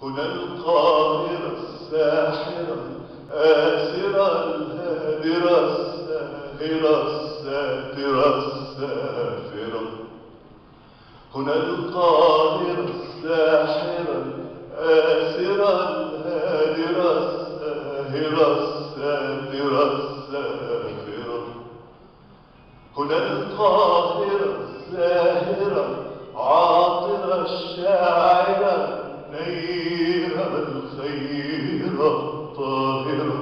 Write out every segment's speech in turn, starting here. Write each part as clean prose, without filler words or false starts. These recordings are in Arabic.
هنا القاهرة الساحرة الآسرة الهادرة الساهرة الساترة السافرة. هنا القاهرة الساحرة الآسرة الهادرة الساهرة الساترة السافرة. هنا القاهرة الزاهرة عاطرة الشاعرة النيرة الخيرة الطاهرة.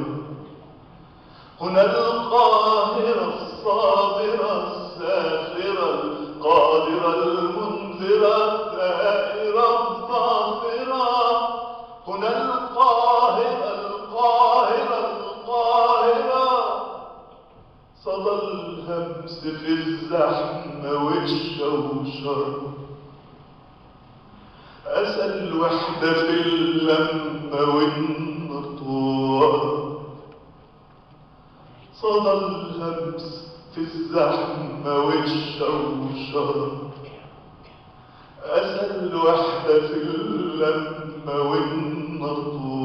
هنا القاهرة الصابرة الساخرة القادرة المنذرة الدائرة الظافرة. هنا القاهرة القاهرة صدى الهمس في الزحمة والشوشرة، أسى الوحدة في اللمة والنطورة. صدى الهمس في الزحمة والشوشرة، أسى الوحدة في اللمة والنطورة.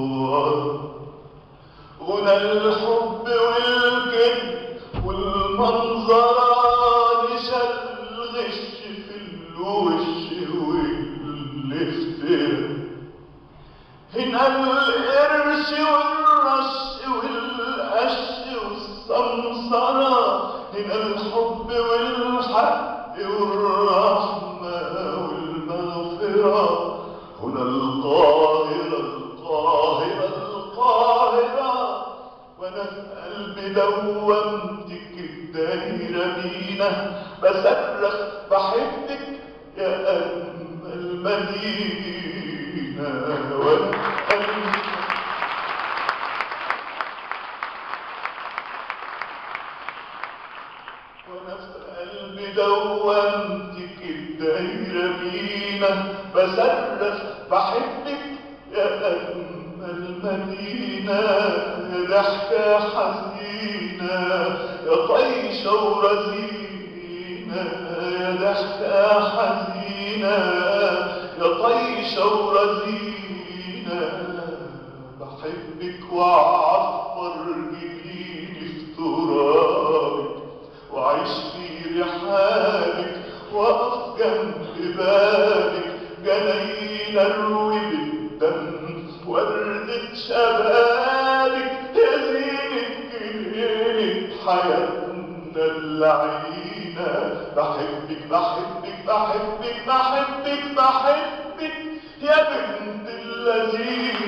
هنا الحب والكذب والمنظرة نشا الغش في الوش والافتراء. هنا القرش والرش والقش والسمسرة. هنا الحب والحق والرحمة والمغفرة. هنا القاهرة وانا في قلبي دوامتك الدايرة بينا بصرخ بحبك يا أجمل مدينة. وانا في قلبي دوامتك الدايرة بينا بصرخ بحبك يا أجمل مدينة. يا ضحكة حزينة يا طيشة ورزينة. يا ضحكة حزينة يا طيشة ورزينة. بحبك وأعفر جبيني في ترابك وأعيش في رحالك وأقف جنب بابك. جناين أروي بالدم وردة شبابك يا زينة جنينة حياتنا اللعينة. بحبك بحبك يا بنت اللذينة.